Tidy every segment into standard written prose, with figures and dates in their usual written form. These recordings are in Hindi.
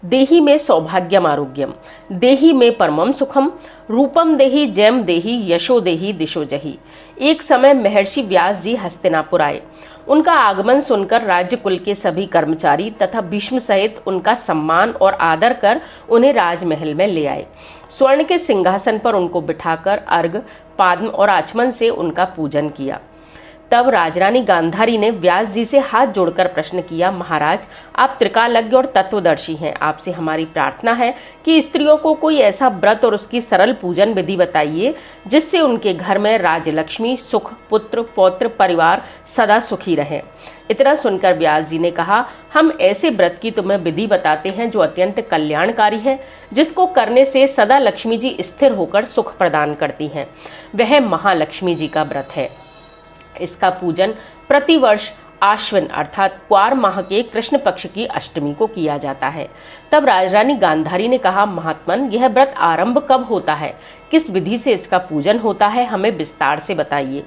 देहि में सौभाग्यम आरोग्यम, देहि में परमम सुखम, रूपम देहि जयम देहि यशो देहि दिशो जहि। एक समय महर्षि व्यास जी हस्तिनापुर आए। उनका आगमन सुनकर राज्य कुल के सभी कर्मचारी तथा भीष्म सहित उनका सम्मान और आदर कर उन्हें राजमहल में ले आए। स्वर्ण के सिंहासन पर उनको बिठाकर अर्घ, पाद्म और आचमन से उनका पूजन किया। तब राजरानी गांधारी ने व्यास जी से हाथ जोड़कर प्रश्न किया, महाराज, आप त्रिकालज्ञ और तत्वदर्शी हैं। आपसे हमारी प्रार्थना है कि स्त्रियों को कोई ऐसा व्रत और उसकी सरल पूजन विधि बताइए जिससे उनके घर में राजलक्ष्मी, सुख, पुत्र, पौत्र, परिवार सदा सुखी रहे। इतना सुनकर व्यास जी ने कहा, हम ऐसे व्रत की तुम्हें विधि बताते हैं जो अत्यंत कल्याणकारी है, जिसको करने से सदा लक्ष्मी जी स्थिर होकर सुख प्रदान करती हैं। वह महालक्ष्मी जी का व्रत है। इसका पूजन प्रतिवर्ष आश्विन अर्थात क्वार माह के कृष्ण पक्ष की अष्टमी को किया जाता है। तब राजरानी गांधारी ने कहा, महात्मन, यह व्रत आरंभ कब होता है, किस विधि से इसका पूजन होता है, हमें विस्तार से बताइए।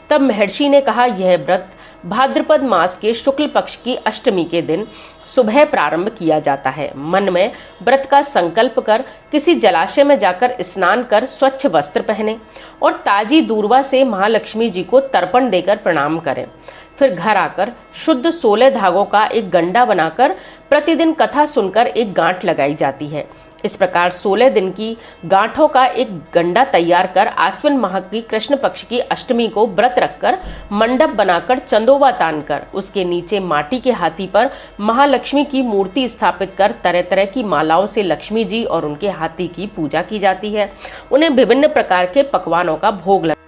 तब महर्षि ने कहा, यह व्रत भाद्रपद मास के शुक्ल पक्ष की अष्टमी के दिन सुबह प्रारंभ किया जाता है। मन में व्रत का संकल्प कर किसी जलाशय में जाकर स्नान कर स्वच्छ वस्त्र पहने और ताजी दूर्वा से महालक्ष्मी जी को तर्पण देकर प्रणाम करें। फिर घर आकर शुद्ध 16 धागों का एक गंडा बनाकर प्रतिदिन कथा सुनकर एक गांठ लगाई जाती है। इस प्रकार 16 दिन की गांठों का एक गंडा तैयार कर आश्विन माह की कृष्ण पक्ष की अष्टमी को व्रत रखकर मंडप बनाकर चंदोवा तानकर उसके नीचे माटी के हाथी पर महालक्ष्मी की मूर्ति स्थापित कर तरह तरह की मालाओं से लक्ष्मी जी और उनके हाथी की पूजा की जाती है। उन्हें विभिन्न प्रकार के पकवानों का भोग लगा।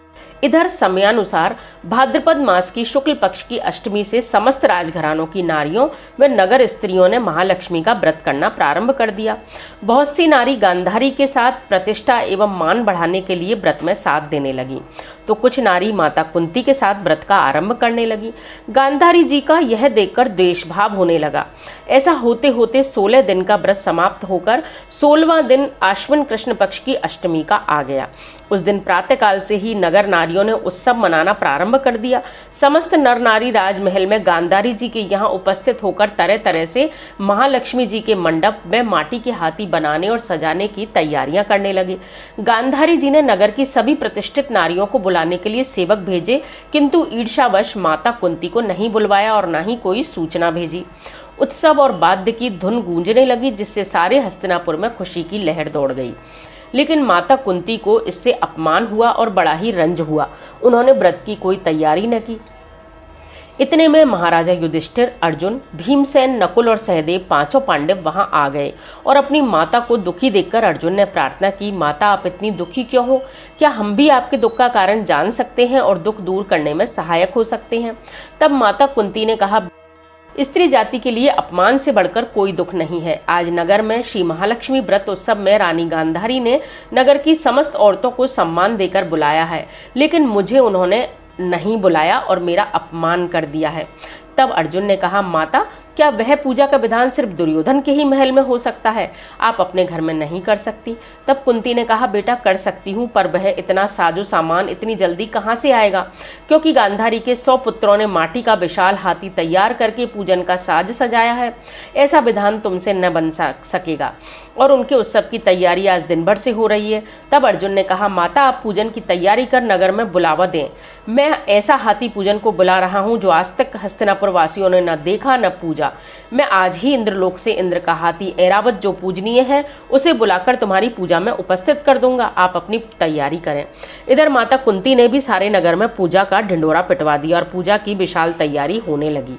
इधर समयानुसार भाद्रपद मास की शुक्ल पक्ष की अष्टमी से समस्त राजघरानों की नारियों व नगर स्त्रियों ने महालक्ष्मी का व्रत करना प्रारंभ कर दिया। बहुत सी नारी गांधारी के साथ प्रतिष्ठा एवं मान बढ़ाने के लिए व्रत में साथ देने लगी, तो कुछ नारी माता कुंती के साथ व्रत का आरंभ करने लगी। गांधारी जी का यह देखकर द्वेषभाव होने लगा। ऐसा होते होते 16 दिन का व्रत समाप्त होकर 16वां दिन आश्विन कृष्ण पक्ष की अष्टमी का आ गया। उस दिन प्रातःकाल से ही नगर नारियों ने उत्सव मनाना प्रारंभ कर दिया। समस्त नर नारी राजमहल में गांधारी जी के यहाँ उपस्थित होकर तरह तरह से महालक्ष्मी जी के मंडप में माटी के हाथी बनाने और सजाने की तैयारियां करने लगे। गांधारी जी ने नगर की सभी प्रतिष्ठित नारियों को बुलाने के लिए सेवक भेजे, किंतु ईर्ष्यावश माता कुंती को नहीं बुलवाया और न ही कोई सूचना भेजी। उत्सव और वाद्य की धुन गूंजने लगी, जिससे सारे हस्तिनापुर में खुशी की लहर दौड़ गई। लेकिन माता कुंती को इससे अपमान हुआ और बड़ा ही रंज हुआ। उन्होंने व्रत की कोई तैयारी न की। इतने में महाराजा युधिष्ठिर, अर्जुन, भीमसेन, नकुल और सहदेव पांचों पांडव वहां आ गए और अपनी माता को दुखी देखकर अर्जुन ने प्रार्थना की, माता, आप इतनी दुखी क्यों हो? क्या हम भी आपके दुख का कारण जान सकते हैं और दुख दूर करने में सहायक हो सकते हैं? तब माता कुंती ने कहा, स्त्री जाति के लिए अपमान से बढ़कर कोई दुख नहीं है। आज नगर में श्री महालक्ष्मी व्रत उत्सव में रानी गांधारी ने नगर की समस्त औरतों को सम्मान देकर बुलाया है, लेकिन मुझे उन्होंने नहीं बुलाया और मेरा अपमान कर दिया है। तब अर्जुन ने कहा, माता, क्या वह पूजा का विधान सिर्फ दुर्योधन के ही महल में हो सकता है? आप अपने घर में नहीं कर सकती? तब कुंती ने कहा, बेटा, कर सकती हूँ, पर वह इतना साजो सामान इतनी जल्दी कहाँ से आएगा? क्योंकि गांधारी के 100 पुत्रों ने माटी का विशाल हाथी तैयार करके पूजन का साज सजाया है। ऐसा विधान तुमसे न बन सकेगा और उनके उत्सव की तैयारी आज दिन भर से हो रही है। तब अर्जुन ने कहा, माता, आप पूजन की तैयारी कर नगर में बुलावा दें। मैं ऐसा हाथी पूजन को बुला रहा हूँ जो आज तक हस्तिनापुर वासियों ने न देखा न पूजा। मैं आज ही इंद्रलोक से इंद्र का हाथी ऐरावत जो पूजनीय है उसे बुलाकर तुम्हारी पूजा में उपस्थित कर दूंगा। आप अपनी तैयारी करें। इधर माता कुंती ने भी सारे नगर में पूजा का ढिंडोरा पिटवा दिया और पूजा की विशाल तैयारी होने लगी।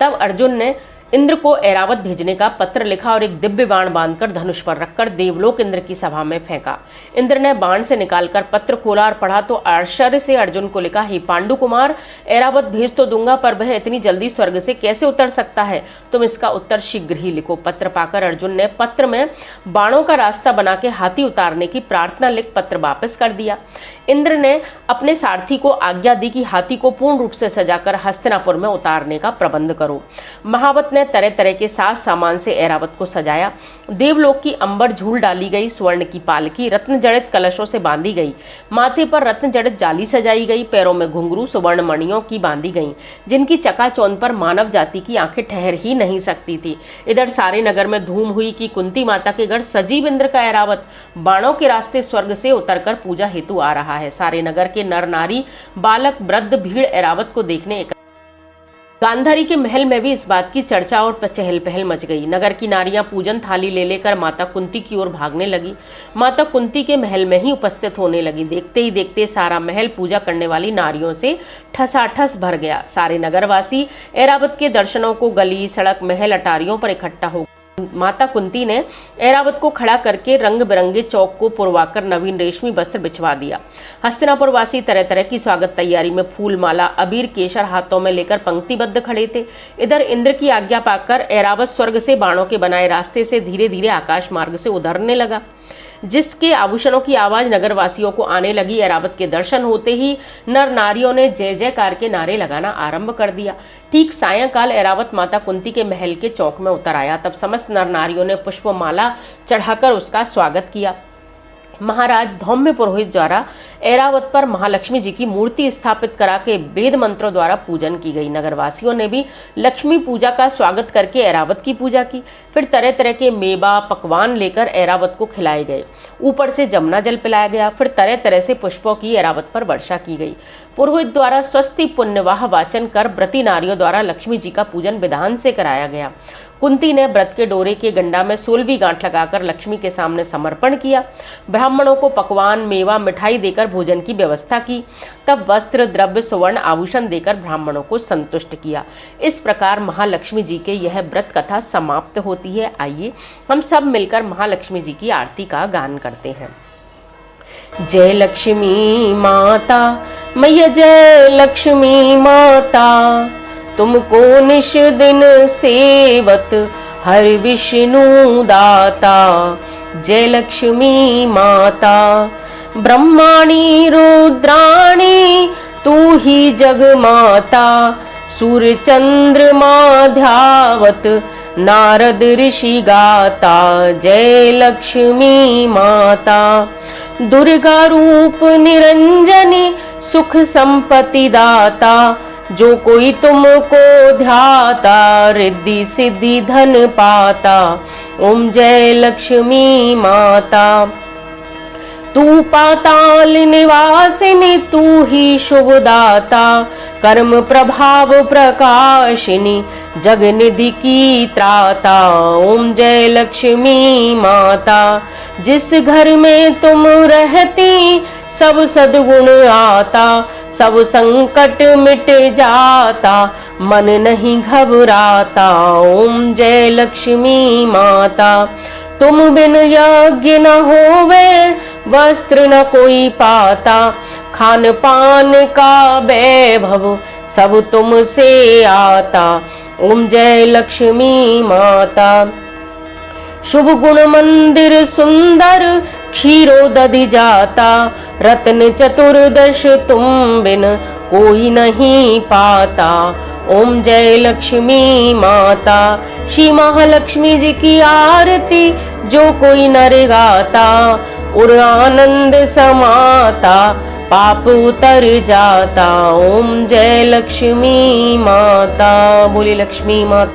तब अर्जुन ने इंद्र को ऐरावत भेजने का पत्र लिखा और एक दिव्य बाण बांधकर धनुष पर रखकर देवलोक इंद्र की सभा में फेंका। इंद्र ने बाण से निकालकर पत्र खोला और पढ़ा तो आश्चर्य से अर्जुन को लिखा, हे पांडु कुमार, ऐरावत भेज तो दूंगा, पर वह इतनी जल्दी स्वर्ग से कैसे उतर सकता है? तुम इसका उत्तर शीघ्र ही लिखो। पत्र पाकर अर्जुन ने पत्र में बाणों का रास्ता बना के हाथी उतारने की प्रार्थना लिख पत्र वापस कर दिया। इंद्र ने अपने सारथी को आज्ञा दी कि हाथी को पूर्ण रूप से सजाकर हस्तिनापुर में उतारने का प्रबंध करो। महावत ने तरह तरह के साज सामान से ऐरावत को सजाया। देवलोक की अंबर झूल डाली गई, स्वर्ण की पालकी रत्न जड़ित कलशों से बांधी गई, माथे पर रत्न जड़ित जाली सजाई गई, पैरों में घुंघरू सुवर्ण मणियों की बांधी गई, जिनकी चकाचौंध पर मानव जाति की आंखें ठहर ही नहीं सकती थी। इधर सारे नगर में धूम हुई कि कुंती माता के घर सजीव इंद्र का ऐरावत बाणों के रास्ते स्वर्ग से उतरकर पूजा हेतु आ रहा है। सारे नगर के नर नारी बालक वृद्ध भीड़ ऐरावत को देखने गांधारी के महल में भी इस बात की चर्चा और चहल पहल मच गई। नगर की नारियां पूजन थाली ले लेकर माता कुंती की ओर भागने लगी। माता कुंती के महल में ही उपस्थित होने लगी। देखते ही देखते सारा महल पूजा करने वाली नारियों से ठसाठस भर गया। सारे नगरवासी ऐरावत के दर्शनों को गली सड़क महल अटारियों पर इकट्ठा हो। माता कुंती ने ऐरावत को खड़ा करके रंग बिरंगे चौक को पुरवाकर नवीन रेशमी वस्त्र बिछवा दिया। हस्तिनापुर वासी तरह तरह की स्वागत तैयारी में फूल माला अबीर केशर हाथों में लेकर पंक्तिबद्ध खड़े थे। इधर इंद्र की आज्ञा पाकर ऐरावत स्वर्ग से बाणों के बनाए रास्ते से धीरे धीरे आकाश मार्ग से उतरने लगा, जिसके आभूषणों की आवाज नगरवासियों को आने लगी। ऐरावत के दर्शन होते ही नर नारियों ने जय जयकार के नारे लगाना आरंभ कर दिया। ठीक सायंकाल ऐरावत माता कुंती के महल के चौक में उतर आया। तब समस्त नर नारियों ने पुष्पमाला चढ़ाकर उसका स्वागत किया। महाराज धौम्य पुरोहित द्वारा ऐरावत पर महालक्ष्मी जी की मूर्ति स्थापित करा के वेद मंत्रों द्वारा पूजन की गई। नगरवासियों ने भी लक्ष्मी पूजा का स्वागत करके ऐरावत की पूजा की। फिर तरह तरह के मेवा पकवान लेकर ऐरावत को खिलाए गए। ऊपर से जमुना जल पिलाया गया। फिर तरह तरह से पुष्पों की ऐरावत पर वर्षा की गई। पुरोहित द्वारा स्वस्ति पुण्यवाह वाचन कर व्रती नारियों द्वारा लक्ष्मी जी का पूजन विधान से कराया गया। कुंती ने व्रत के डोरे के गंडा में 16वीं गांठ लगाकर लक्ष्मी के सामने समर्पण किया। ब्राह्मणों को पकवान मेवा मिठाई देकर भोजन की व्यवस्था की। तब वस्त्र द्रव्य सुवर्ण आभूषण देकर ब्राह्मणों को संतुष्ट किया। इस प्रकार महालक्ष्मी जी के यह व्रत कथा समाप्त होती है। आइए हम सब मिलकर महालक्ष्मी जी की आरती का गान करते हैं। जय लक्ष्मी माता मैया, जय लक्ष्मी माता, तुमको निश दिन सेवत हर विष्णु दाता। जय लक्ष्मी माता ब्रह्माणी रुद्राणी, तू ही जग माता, सूर्य चंद्रमा ध्यावत नारद ऋषि गाता। जय लक्ष्मी माता दुर्गा रूप निरंजनी, सुख संपत्ति दाता, जो कोई तुमको ध्याता रिद्धि सिद्धि धन पाता। ओम जय लक्ष्मी माता। तू पाताल निवासिनी, तू ही शुभदाता, कर्म प्रभाव प्रकाशिनी, जग निधि की त्राता। ओम जय लक्ष्मी माता। जिस घर में तुम रहती सब सद्गुण आता, सब संकट मिट जाता, मन नहीं घबराता। ओम जय लक्ष्मी माता। तुम बिन यज्ञ न होवे, वस्त्र न कोई पाता, खान पान का वैभव सब तुमसे आता। ओम जय लक्ष्मी माता। शुभ गुण मंदिर सुंदर, क्षीरो दधि जाता, रत्न चतुर्दश तुम बिन कोई नहीं पाता। ओम जय लक्ष्मी माता। श्री महालक्ष्मी जी की आरती जो कोई नर गाता, और आनंद समाता, पाप उतर जाता। ओम जय लक्ष्मी माता। बोली लक्ष्मी माता।